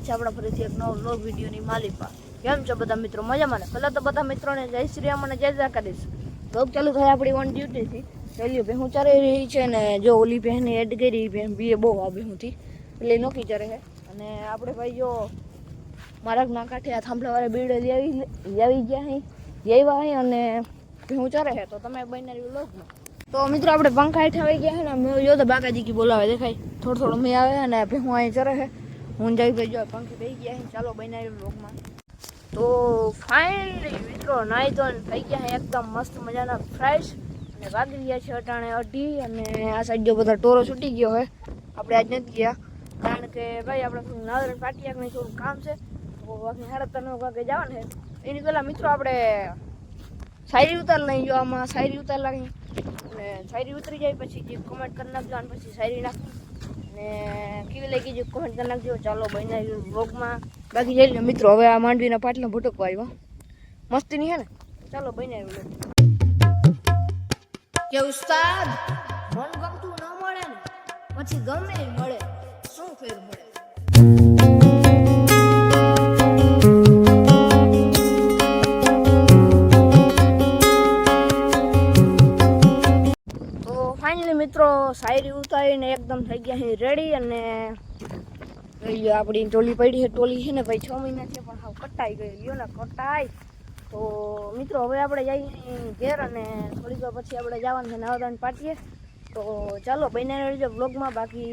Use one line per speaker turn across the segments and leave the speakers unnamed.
છે આપણા ફરીથી એક નવો વ્લોગ વિડીયોની માલિકા. કેમ છો બધા મિત્રો? મજામાં ને? પહેલાં તો બધા મિત્રોને જય શ્રી રામ અને જય દ્વારકાધીશ. વ્લોગ ચાલુ થાય આપણી ઓન ડ્યુટીથી. પહેલી ભેહું ચાલી રહી છે ને જો ઓલી બહેને એડ કરી બહેન બીએ બહુ આ ભેહુંથી એટલે નોકી ચરે છે. અને આપણે ભાઈ જો મારા કાંઠે આ થાંભલાવાળા બીડે આવી ગયા અહીં અને ભેહું ચરે છે. તો તમે બન્યા વ્લોગમાં. તો મિત્રો આપણે પંખા હેઠા આવી ગયા છે ને મેં જો તો બાકાજી કી બોલાવે દેખાય થોડું મેં આવે અને ભેહું અહીં ચરે છે. હું જઈ ભાઈ જો પંખે બેસી ગયા છે. ચાલો બનાવી વ્લોગમાં. તો ફાઇનલી મિત્રો નાઈ તો થઈ ગયા છે એકદમ મસ્ત મજાના ફ્રેશ અને વાગી ગયા છે અટાણે 2:30 અને આ સાઈડ જો બધા ટોરો છૂટી ગયો હોય. આપણે આજ નથી ગયા કારણ કે ભાઈ આપણે નાદરણ પાટિયાકને થોડું કામ છે તો બાકી 9:30 વાગે જવાનું છે. એની પહેલાં મિત્રો આપણે શાયરી ઉતાર લઈ જો આમાં શાયરી ઉતાર લાગી અને શાયરી ઉતરી જાય પછી જે કોમેન્ટ કરી નાખજો અને પછી શાયરી નાખી ને કેવી લાગી જે કોમેન્ટ કરી નાખજો. ચાલો બનાવી વ્લોગમાં બાકી જઈને મિત્રો હવે આ માંડવીના પાટલા ભટકવા આવ્યો મસ્તીની હે ને. ચાલો બનાવી વ્લોગ. કે ઉસ્તાદ મન ગમતું ન મળે ને પછી ગમે એ મળે શું ફેર મળે. મિત્રો શાયરી ઉતારીને એકદમ થઈ ગયા છે રેડી અને આપણી ટોલી પડી છે. ટોલી છે ને ભાઈ 6 મહિના છે પણ હાવ કટાઈ ગઈ ગયો ને કટાઈ. તો મિત્રો હવે આપણે જઈએ ઘેર અને થોડીક વાર પછી આપણે જવાનું છે નાવદાન પાટીએ. તો ચાલો બનાવી લેજો બ્લોગમાં. બાકી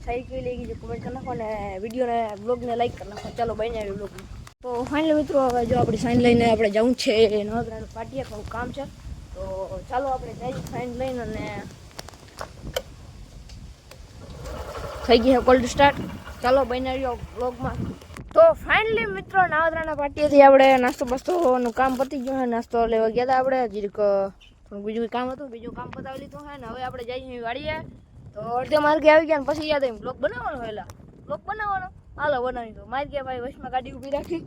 શાયરી કેવી લાગી છે કોમેન્ટ કરી નાખો અને વિડીયોને બ્લોગને લાઈક કરી નાખો. ચાલો બનાવી બ્લોગમાં. તો ફાઇનલી મિત્રો હવે જો આપણી સાઈન લઈને આપણે જવું છે નાવદાન પાટીએ થોડું કામ છે. તો ચાલો આપણે જઈએ સાઈન લઈને અને થઈ ગઈ છે કોલ્ડ સ્ટાર્ટ. ચાલો બનાવ્યો વ્લોગમાં. તો ફાઇનલી મિત્રો નાવદરાના પાટીએથી આપણે નાસ્તો બસ્તોનું કામ પતી ગયું છે. નાસ્તો લેવા ગયા હતા આપણે જીરીક થોડુંક બીજું કામ હતું બીજું કામ પતાવી લીધું છે ને હવે આપણે જઈએ વાડીએ. તો અડધે માર્ગે આવી ગયા ને પછી યાદ આવી બ્લોગ બનાવવાનો હોય બ્લોગ બનાવવાનો હાલો બનાવી દો. મારી ગયા ભાઈ વચમાં ગાડી ઊભી રાખી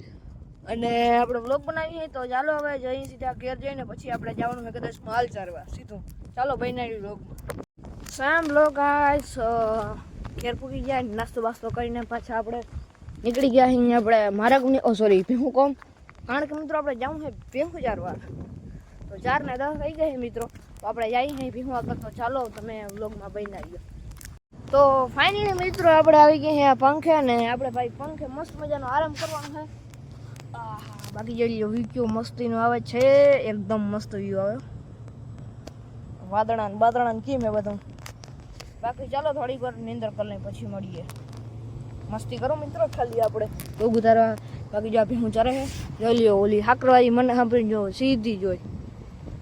અને આપણે વ્લોગ બનાવીએ. તો ચાલો હવે જઈ સીધા ઘેર જઈને પછી આપણે જવાનું છે કદાચ માલ ચારવા સીધું. ચાલો બનાવી વ્લોગમાં. સેમ વ્લોગ ગાઈસ ઘેર પૂકી ગયા નાસ્તો બાસ્તો કરીને પાછા આપણે નીકળી ગયા અહીંયા આપણે મારા સોરી ભેહું કોમ કારણ કે મિત્રો આપણે જવું છે ભેહું ચારવા. તો 4 ને 10 થઈ ગયા છે મિત્રો. તો આપણે જઈએ અહીં ભેહું આગળ. તો ચાલો તમે વ્લોગમાં બનાવી. તો ફાઇનલી મિત્રો આપણે આવી ગયા છે આ પંખે ને આપણે ભાઈ પંખે મસ્ત મજાનો આરામ કરવાનો છે. બાકી જેડી વ્યૂ મસ્તીનો આવે છે એકદમ મસ્ત વ્યૂ આવે વાદળાને કેમ હે બધું. બાકી ચાલો થોડીક વાર નિંદર કરી લઈએ પછી મળીએ. મસ્તી કરો મિત્રો ખાલી આપણે તો ગુજારા. બાકી જો ભેહું ચરે છે જોઈ લ્યો ઓલી હાકરવાળી મને સાંભળીને જો સીધી જોઈ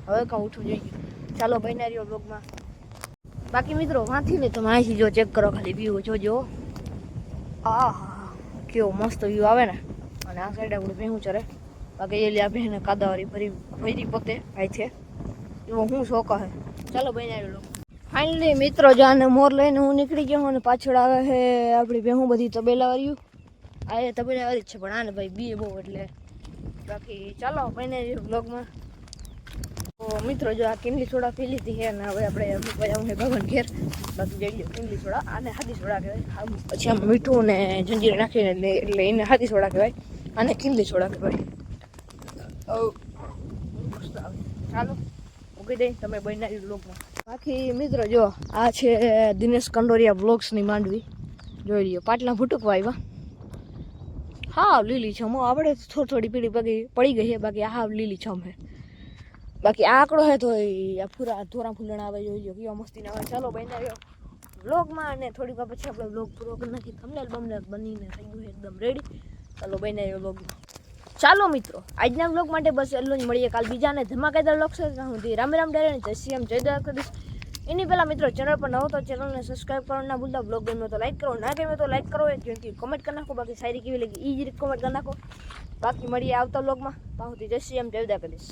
હવે કાં ઉઠવું જોઈએ. ચાલો બનાવી રહ્યો બ્લોગમાં. બાકી મિત્રો વાંચી લે તમે અહીંથી જો ચેક કરો ખાલી વ્યૂ જોજો. કેવો મસ્ત વ્યૂ આવે ને. અને આ સાઈડ આપણે ભેહું ચરે. બાકી એ આ ભેહને કાદાવાળી ભરી પોતે આય છે એવો હું શોખ હે. ચાલો બનાવી લો. ફાઇનલી મિત્રો જાને મોર લઈને હું નીકળી ગયો અને પાછળ આવે છે આપણી ભેહું બધી તબેલાવાળ્યું. આ એ તબેલાવાળી જ છે પણ આને ભાઈ બીએ બહુ એટલે. બાકી ચાલો બનાવી બ્લોગમાં. તો મિત્રો જો આ કિમલી સોડા પી લીધી છે અને હવે આપણે મૂકવા જવું છે ભગવાન ઘેર. બાકી જઈ કિમલી સોડા આને હાદી સોડા કહેવાય. પછી આમ મીઠું ને જંજીર નાખીને એટલે એને હાદી સોડા કહેવાય અને કિમલી સોડા કહેવાય. ચાલો મૂકી દઈ તમે બનાવી બ્લોગમાં. બાકી મિત્રો જો આ છે દિનેશ કંડોરિયા બ્લોગ્સની માંડવી જોઈ લ્યો. પાટલા ભૂટકવા આવ્યા. હા લીલી છમ આપણે થોડી પીળી પડી ગઈ છે. બાકી આ હાવ લીલી છમ છે. બાકી આ આંકડો છે તો આ પૂરા ધોરા ફૂલણા આવે જોઈ લો કેવા મસ્તી ના આવે. ચાલો બનાવ્યો બ્લોગમાં અને થોડીક વાર પછી આપણે બ્લોગ પૂરો કરી નાખી. થંબનેલ બમનેલ બનીને થઈ ગયું છે એકદમ રેડી. ચાલો બનાવ્યો બ્લોગમાં. ચાલો મિત્રો આજના બ્લોગ માટે બસ એટલું જ. મળીએ કાલ બીજાને ધમાકેદાર બ્લોગ છે. હું રામ રામ ડેરે જય શ્રી રામ જય દ્વારકાધીશ. એની પહેલાં મિત્રો ચેનલ પર નવો તો ચેનલને સબસ્ક્રાઈબ કરવાનું ના ભૂલતા. બ્લોગ ગમ્યો તો લાઈક કરો ના ગમ્યો તો લાઈક કરો જેથી કોમેન્ટ કરી નાખો. બાકી શાયરી કેવી લાગી એ જ રીતે કોમેન્ટ કરી નાખો. બાકી મળીએ આવતા બ્લોગમાં. ત્યાં સુધી જય શ્રી રામ જય દ્વારકાધીશ.